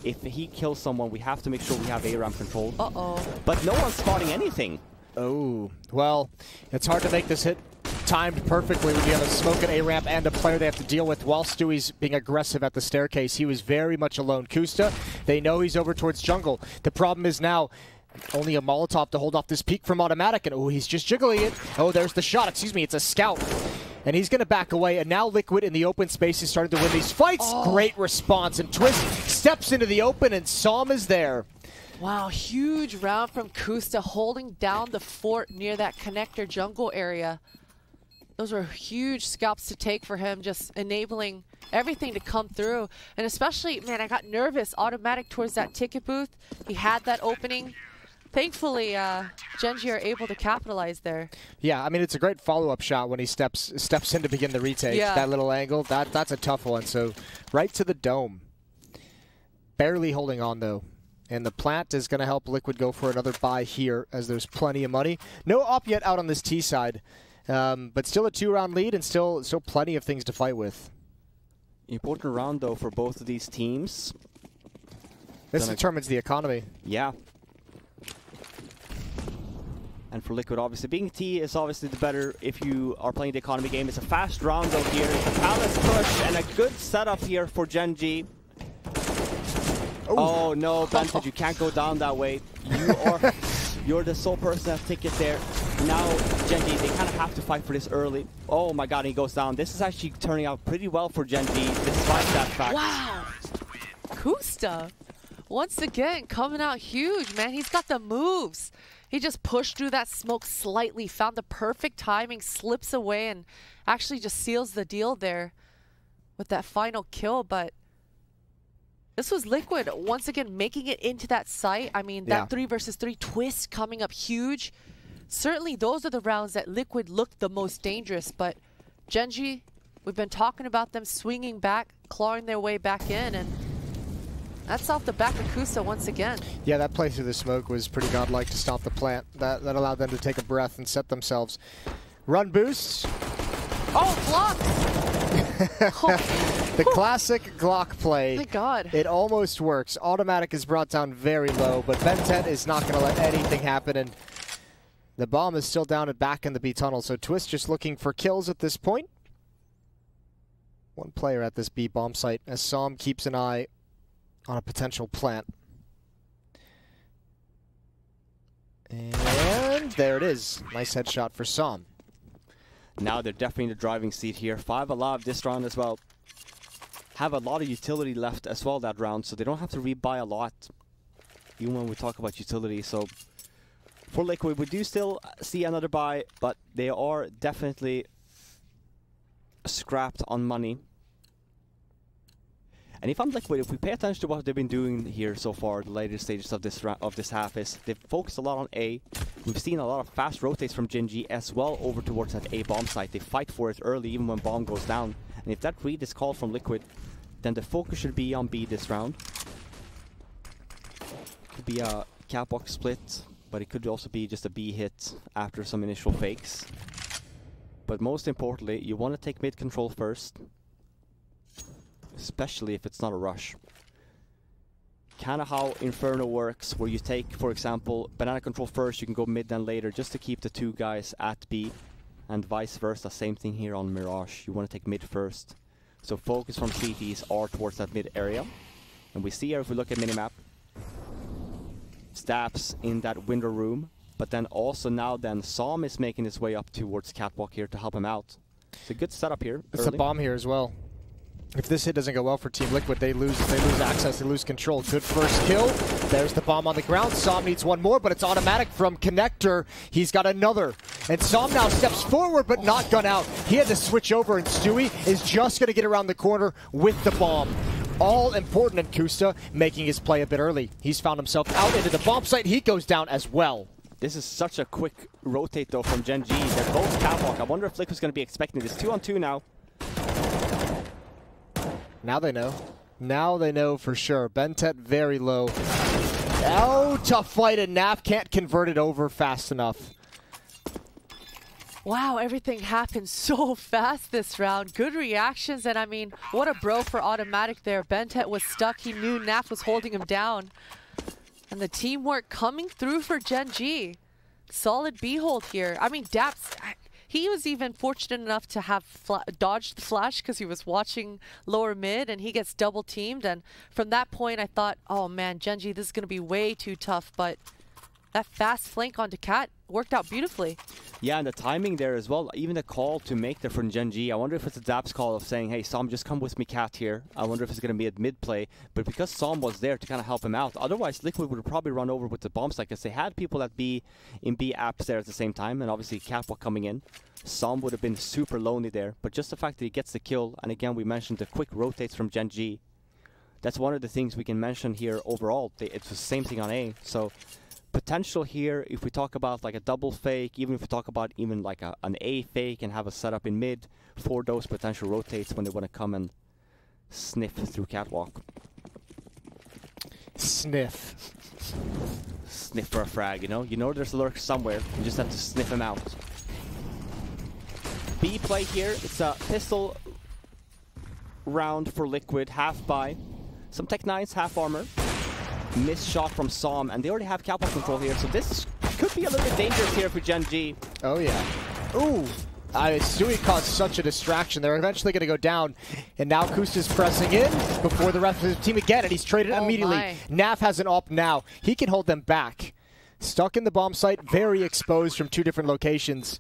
If he kills someone, we have to make sure we have A-ramp control. Uh-oh. But no one's spotting anything. Oh, well, it's hard to make this hit timed perfectly when you have a smoke at A-ramp and a player they have to deal with while Stewie's being aggressive at the staircase. He was very much alone. Kusta, they know he's over towards jungle. The problem is now only a Molotov to hold off this peek from Automatic, and oh, he's just jiggling it. Oh, there's the shot. Excuse me, it's a scout. And he's going to back away, and now Liquid in the open space is starting to win these fights. Oh. Great response, and Twist steps into the open, and Som is there. Wow, huge round from Kusta, holding down the fort near that connector jungle area. Those were huge scalps to take for him, just enabling everything to come through. And especially, man, I got nervous. Automatic towards that ticket booth. He had that opening. Thankfully, Gen.G are able to capitalize there. Yeah, I mean, it's a great follow-up shot when he steps in to begin the retake. Yeah. That little angle, that's a tough one. So right to the dome. Barely holding on, though. And the plant is going to help Liquid go for another buy here, as there's plenty of money. No op yet out on this T side. But still a 2-round lead and still plenty of things to fight with. Important round, though, for both of these teams. This determines the economy. Yeah. And for Liquid, obviously, being T is obviously the better if you are playing the economy game. It's a fast round, though, here. It's a palace push and a good setup here for Gen.G. Oh, no, Bented, you can't go down that way. You're the sole person that ticket there. Now, Gen.G, they kind of have to fight for this early. Oh my god, he goes down. This is actually turning out pretty well for Gen.G, despite that fact. Wow! Kusta, once again, coming out huge, man. He's got the moves. He just pushed through that smoke slightly, found the perfect timing, slips away, and actually just seals the deal there with that final kill. But this was Liquid, once again, making it into that site. I mean, that 3 versus 3 twist coming up huge. Certainly, those are the rounds that Liquid looked the most dangerous, but Gen.G, we've been talking about them swinging back, clawing their way back in, and that's off the back of Kusta once again. Yeah, that play through the smoke was pretty godlike to stop the plant. That allowed them to take a breath and set themselves. Run boost. Oh, block! The classic Glock play. My god. It almost works. Automatic is brought down very low, but Ben10 is not going to let anything happen, and the bomb is still down and back in the B tunnel, so Twist just looking for kills at this point. One player at this B bomb site as Som keeps an eye on a potential plant. And there it is. Nice headshot for Som. Now they're definitely in the driving seat here. 5 alive this round as well. Have a lot of utility left as well that round, so they don't have to rebuy a lot, even when we talk about utility. So for Liquid, we do still see another buy, but they are definitely scrapped on money. And if I'm Liquid, if we pay attention to what they've been doing here so far, the later stages of this half is they've focused a lot on A. We've seen a lot of fast rotates from Gen.G as well over towards that A bomb site. They fight for it early, even when bomb goes down. And if that read is called from Liquid, then the focus should be on B this round. Could be a catwalk split, but it could also be just a B hit after some initial fakes. But most importantly, you want to take mid control first, especially if it's not a rush. Kind of how Inferno works, where you take, for example, banana control first, you can go mid then later, just to keep the 2 guys at B, and vice versa. Same thing here on Mirage. You want to take mid first. So focus from CTs are towards that mid area. And we see here, if we look at minimap, Stabs in that window room, but then also now then Som is making his way up towards catwalk here to help him out. It's a good setup here. It's a bomb here as well. If this hit doesn't go well for Team Liquid, they lose access, they lose control. Good first kill. There's the bomb on the ground. Som needs one more, but it's automatic from Connector. He's got another. And Som now steps forward, but not gun out. He had to switch over, and Stewie is just going to get around the corner with the bomb. All important, and Kusta making his play a bit early. He's found himself out into the bomb site. He goes down as well. This is such a quick rotate, though, from Gen.G. They're both catwalk. I wonder if Liquid's going to be expecting this. 2-on-2 now. Now they know. Now they know for sure. Bentet very low. Oh, tough fight, and Naf can't convert it over fast enough. Wow, everything happened so fast this round. Good reactions, and I mean, what a bro for Automatic there. Bentet was stuck. He knew Naf was holding him down. And the teamwork coming through for Gen.G. solid B hold here. I mean, Daps, he was even fortunate enough to have dodged the flash because he was watching lower mid, and he gets double teamed. And from that point, I thought, oh man, Genji, this is going to be way too tough. But that fast flank onto Cat worked out beautifully. Yeah, and the timing there as well. Even the call to make there from Genji. I wonder if it's a Daps call of saying, hey, Som, just come with me, Cat, here. I wonder if it's going to be at mid-play. But because Som was there to kind of help him out, otherwise Liquid would have probably run over with the bomb site because they had people that be in B apps there at the same time, and obviously Catwalk coming in. Som would have been super lonely there. But just the fact that he gets the kill, and again, we mentioned the quick rotates from Genji. That's one of the things we can mention here overall. It's the same thing on A. So potential here, if we talk about like a double fake, even if we talk about even like an A fake and have a setup in mid for those potential rotates when they want to come and sniff through Catwalk. Sniff. Sniff for a frag, you know? You know there's a lurk somewhere. You just have to sniff him out. B play here. It's a pistol round for Liquid, half buy. Some Tech 9s, half armor. Missed shot from Som, and they already have Catwalk control here, so this could be a little bit dangerous here for Genji. Oh yeah. Ooh. Stewie caused such a distraction. They're eventually going to go down, and now Kusta's pressing in before the rest of his team again, and he's traded immediately. My. Naf has an AWP now. He can hold them back. Stuck in the bomb site, very exposed from two different locations.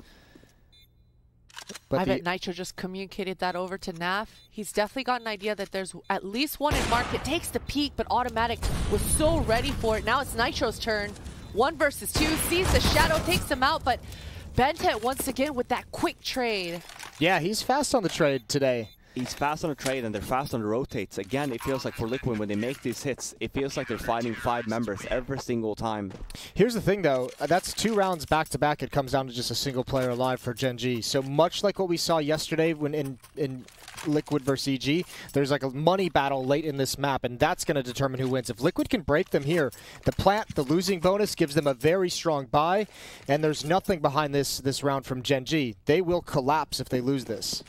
But I bet Nitro just communicated that over to Naf. He's definitely got an idea that there's at least one in market. Takes the peek, but Automatic was so ready for it. Now it's Nitro's turn. 1 versus 2. Sees the shadow, takes him out, but Bentet once again with that quick trade. Yeah, he's fast on the trade today. He's fast on the trade and they're fast on the rotates. Again, it feels like for Liquid, when they make these hits, it feels like they're fighting 5 members every single time. Here's the thing, though. That's 2 rounds back-to-back. It comes down to just a single player alive for Genji. So much like what we saw yesterday when in Liquid versus EG, there's like a money battle late in this map, and that's going to determine who wins. If Liquid can break them here, the plant, the losing bonus, gives them a very strong buy, and there's nothing behind this round from Genji. They will collapse if they lose this.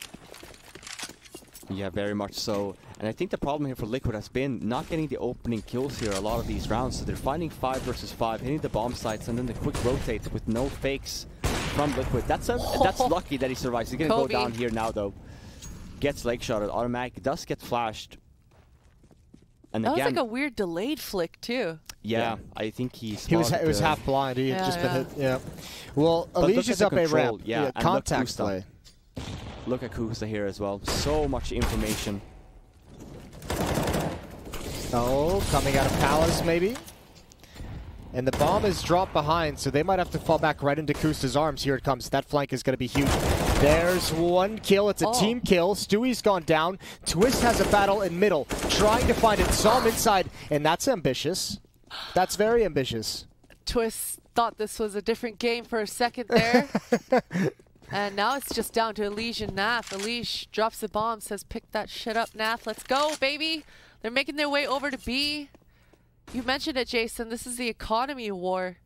Yeah, very much so. And I think the problem here for Liquid has been not getting the opening kills here a lot of these rounds. So they're fighting 5 versus 5, hitting the bomb sites, and then the quick rotates with no fakes from Liquid. That's lucky that he survives. He's going to go down here now, though. Gets leg shotted. Automatic does get flashed. And that again, was like a weird delayed flick, too. Yeah, I think it was half blind. He had just been hit. Yeah. Well, but Elish is up a ramp. Yeah, contact play. Look at Kusta here as well. So much information. Oh, coming out of Palace maybe. And the bomb is dropped behind, so they might have to fall back right into Kusta's arms. Here it comes. That flank is going to be huge. There's 1 kill. It's a team kill. Stewie's gone down. Twist has a battle in middle, trying to find it. Som inside, and that's ambitious. That's very ambitious. Twist thought this was a different game for a second there. And now it's just down to Elish and Naf. Elish drops the bomb, says, pick that shit up, Naf. Let's go, baby. They're making their way over to B. You mentioned it, Jason. This is the economy war.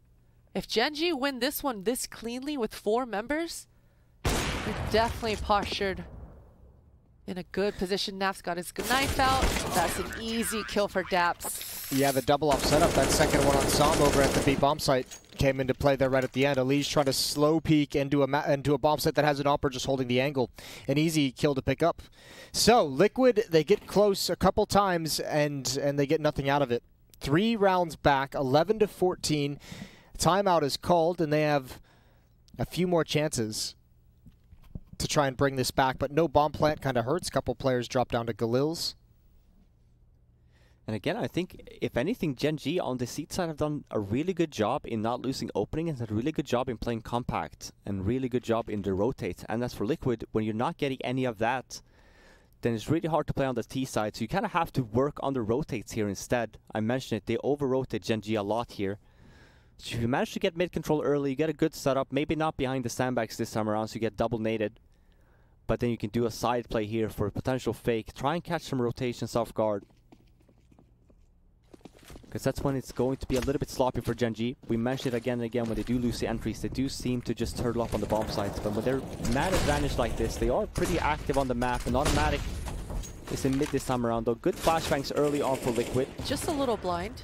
If Genji win this one this cleanly with 4 members, they're definitely postured in a good position. Naf's got his knife out. That's an easy kill for Daps. Yeah, the double off setup. That second one on Som over at the B bomb site came into play there right at the end. Elish trying to slow peek into a bomb site that has an opera just holding the angle. An easy kill to pick up. So Liquid, they get close a couple times and they get nothing out of it. 3 rounds back, 11-14. Timeout is called, and they have a few more chances to try and bring this back, but no bomb plant kind of hurts. Couple players drop down to Galil's. And again, I think, if anything, Genji on the seat side have done a really good job in not losing opening, and a really good job in playing compact, and really good job in the rotates. And as for Liquid, when you're not getting any of that, then it's really hard to play on the T side. So you kind of have to work on the rotates here instead. I mentioned it, they over-rotate Genji a lot here. So if you manage to get mid-control early, you get a good setup, maybe not behind the sandbags this time around, so you get double-naded. But then you can do a side play here for a potential fake. Try and catch some rotations off guard. Because that's when it's going to be a little bit sloppy for Genji. We mentioned it again and again, when they do lose the entries, they do seem to just turtle up on the bomb sites. But when they're mad advantage like this, they are pretty active on the map. And Automatic is in mid this time around, though. Good flashbangs early on for Liquid. Just a little blind.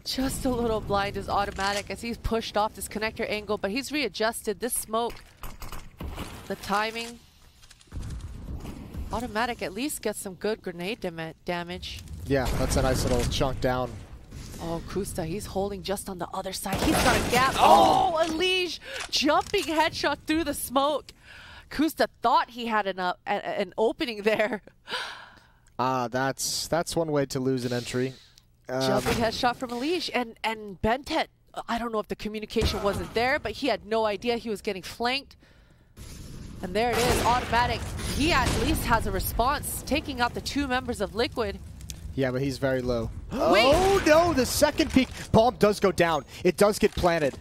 Just a little blind is automatic as he's pushed off this connector angle, but he's readjusted this smoke. The timing. Automatic at least gets some good grenade damage. Yeah, that's a nice little chunk down. Oh, Kusta, he's holding just on the other side. He's got a gap. Oh, Elige jumping headshot through the smoke. Kusta thought he had an opening there. That's one way to lose an entry. Jumping headshot from Elige. And Bentet, I don't know if the communication wasn't there, but he had no idea he was getting flanked. And there it is, automatic. He at least has a response, taking out the 2 members of Liquid. Yeah, but he's very low. Wait. Oh no, the second peak. Bomb does go down. It does get planted.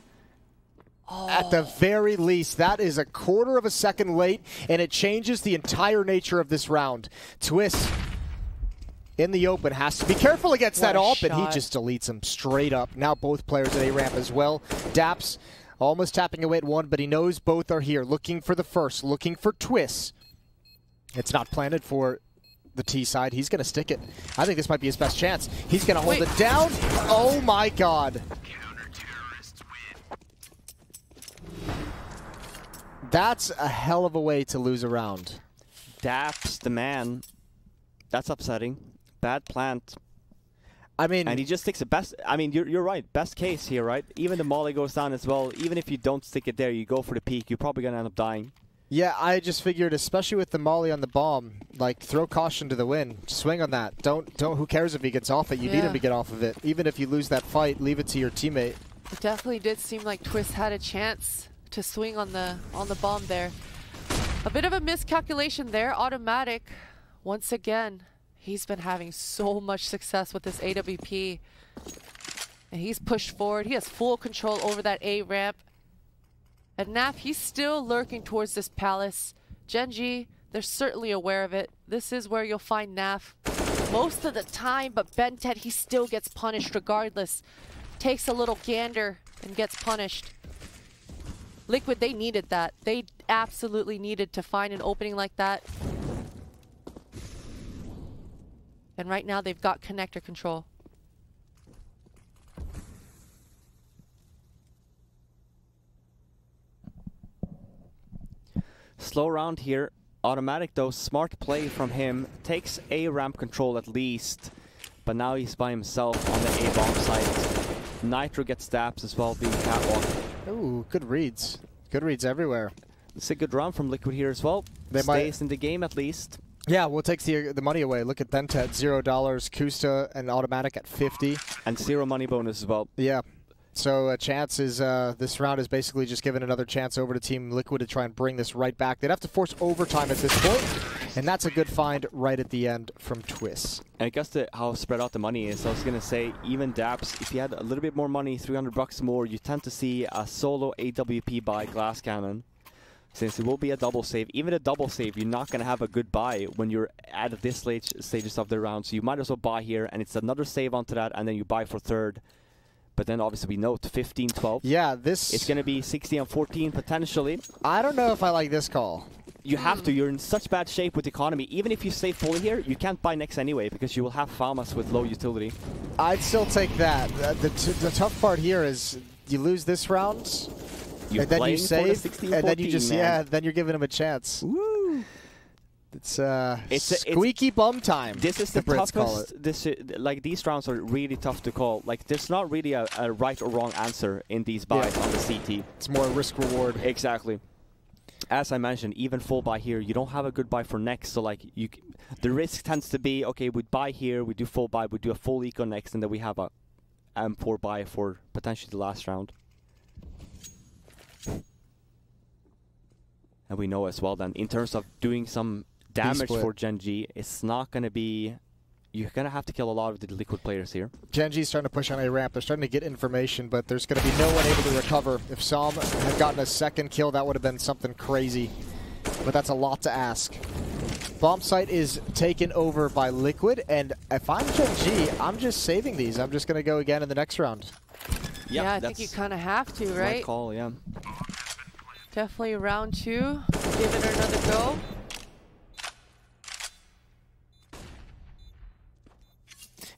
Oh. At the very least, that is a quarter of a second late, and it changes the entire nature of this round. Twist in the open has to be careful against that AWP, and he just deletes him straight up. Now both players at A-ramp as well. Daps almost tapping away at 1, but he knows both are here, looking for the first, looking for Twist. It's not planted for the T side. He's going to stick it. I think this might be his best chance. He's going to hold it down. Oh my god. That's a hell of a way to lose a round. Daps the man. That's upsetting. Bad plant. I mean, and he just sticks the best. I mean, you're right. Best case here, right? Even the molly goes down as well. Even if you don't stick it there, you go for the peak. You're probably gonna end up dying. Yeah, I just figured, especially with the molly on the bomb, like throw caution to the wind. Swing on that. Don't. Who cares if he gets off it? You need him to get off of it. Even if you lose that fight, leave it to your teammate. It definitely did seem like Twist had a chance to swing on the bomb there. A bit of a miscalculation there. Automatic, once again. He's been having so much success with this AWP. And he's pushed forward. He has full control over that A ramp. And Naf, he's still lurking towards this palace. Gen.G, they're certainly aware of it. This is where you'll find Naf most of the time, but Bentet, he still gets punished regardless. Takes a little gander and gets punished. Liquid, they needed that. They absolutely needed to find an opening like that. And right now they've got connector control. Slow round here. Automatic though, smart play from him. Takes A ramp control at least. But now he's by himself on the A bomb site. Nitro gets stabs as well, being catwalk. Ooh, good reads. Good reads everywhere. It's a good round from Liquid here as well. They stays in the game at least. Yeah, well, it takes the money away. Look at Bentet, $0. Kusta and Automatic at 50. And 0 money bonus as well. Yeah. So a chance is, this round is basically just given another chance over to Team Liquid to try and bring this right back. They'd have to force overtime at this point, and that's a good find right at the end from Twist. And I guess how spread out the money is, I was going to say, even Daps, if you had a little bit more money, $300 more, you tend to see a solo AWP by Glass Cannon. Since it will be a double save, even a double save, you're not going to have a good buy when you're at this stages of the round. So you might as well buy here, and it's another save onto that, and then you buy for third. But then obviously we note 15-12. Yeah, this... It's going to be 16-14 potentially. I don't know if I like this call. You have to. You're in such bad shape with the economy. Even if you save fully here, you can't buy next anyway, because you will have Famas with low utility. I'd still take that. The tough part here is you lose this round... You're and then you save, 16, and then you just, man. then you're giving him a chance. Woo! It's squeaky bum time. This is the toughest. Like, these rounds are really tough to call. Like, there's not really a right or wrong answer in these buys on the CT. It's more risk-reward. Exactly. As I mentioned, even full buy here, you don't have a good buy for next. So, like, the risk tends to be, okay, we buy here, we do full buy, we do a full eco next, and then we have a M4 buy for potentially the last round. And we know as well then, in terms of doing some damage for Gen.G, it's not going to be... You're going to have to kill a lot of the Liquid players here. Gen.G's starting to push on A ramp. They're starting to get information, but there's going to be no one able to recover. If Psalm had gotten a second kill, that would have been something crazy. But that's a lot to ask. Bomb site is taken over by Liquid, and if I'm Gen.G, I'm just saving these. I'm just going to go again in the next round. Yeah, I think you kind of have to, right? Right call, yeah. Definitely round 2. Give it another go.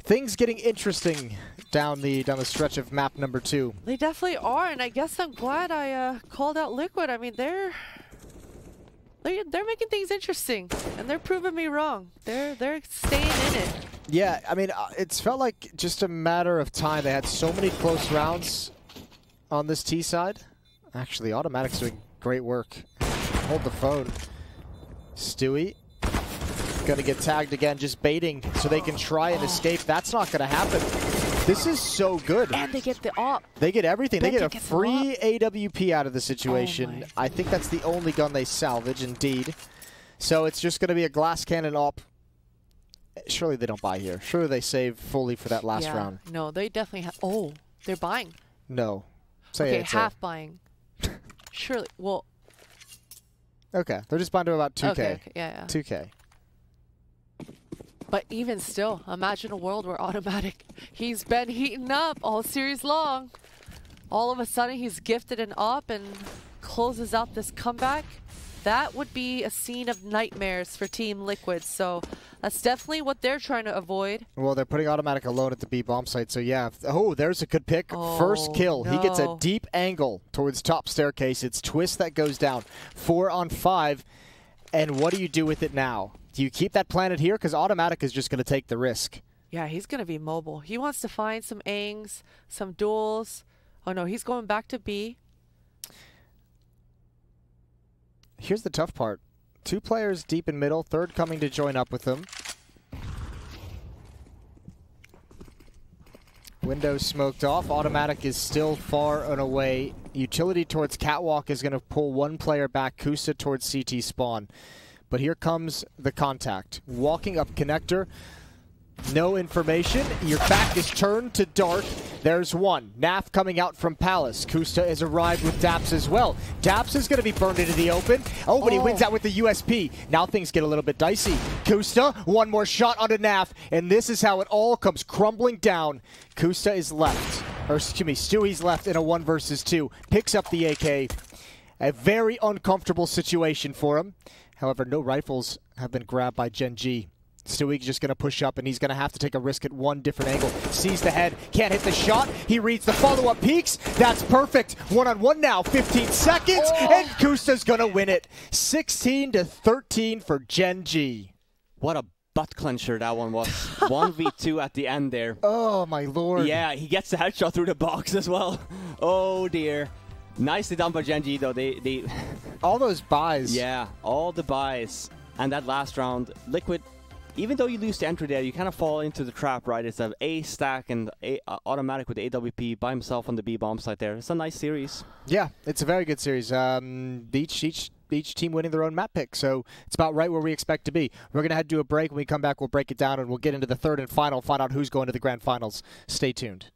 Things getting interesting down the stretch of map number 2. They definitely are, and I guess I'm glad I called out Liquid. I mean, they're making things interesting, and they're proving me wrong. They're staying in it. Yeah, I mean, it's felt like just a matter of time. They had so many close rounds on this T side. Actually, Automatic's doing great work. Hold the phone. Stewie gonna get tagged again, just baiting so they can try and escape. That's not gonna happen. This is so good. And they get the op. They get everything. They get a gets free AWP out of the situation. Oh I think that's the only gun they salvage, indeed. So it's just gonna be a glass cannon op. Surely they don't buy here. Surely they save fully for that last round. No, they definitely have. Oh, they're buying. No. Say okay, it, half buying. Surely. Well. Okay, they're just buying to about 2K. Okay, yeah. 2K. But even still, imagine a world where Automatic, he's been heating up all series long. All of a sudden, he's gifted an op and closes out this comeback. That would be a scene of nightmares for Team Liquid. So that's definitely what they're trying to avoid. Well, they're putting Automatic alone at the B bomb site. So yeah. Oh, there's a good pick. Oh, First kill. no. He gets a deep angle towards top staircase. It's Twist that goes down. 4 on 5. And what do you do with it now? Do you keep that planted here? Because Automatic is just going to take the risk. Yeah, he's going to be mobile. He wants to find some angs, some duels. Oh no, he's going back to B. Here's the tough part. 2 players deep in middle, third coming to join up with them. Window smoked off. Automatic is still far and away. Utility towards Catwalk is going to pull 1 player back. Kusa towards CT spawn. But here comes the contact. Walking up connector. No information. Your back is turned to dark. There's one. Naf coming out from Palace. Kusta has arrived with Daps as well. Daps is going to be burned into the open. Oh, but he wins out with the USP. Now things get a little bit dicey. Kusta, one more shot onto Naf, and this is how it all comes crumbling down. Kusta is left. Or excuse me, Stewie's left in a 1 versus 2. Picks up the AK. A very uncomfortable situation for him. However, no rifles have been grabbed by Gen G. Stewie's just going to push up, and he's going to have to take a risk at 1 different angle. Sees the head, can't hit the shot. He reads the follow-up peaks. That's perfect. 1-on-1 now, 15 seconds, and Kusta's going to win it. 16-13 for Gen G. What a butt clencher that one was. 1v2 at the end there. Oh, my lord. Yeah, he gets the headshot through the box as well. Oh, dear. Nicely done by Gen G, though. They all those buys. Yeah, all the buys. And that last round, Liquid, even though you lose the entry there, you kind of fall into the trap, right? It's an A stack and Automatic with AWP by himself on the B bomb site there. It's a nice series. Yeah, it's a very good series. Each team winning their own map pick, so it's about right where we expect to be. We're going to head to a break. When we come back, we'll break it down, and we'll get into the third and final, find out who's going to the grand finals. Stay tuned.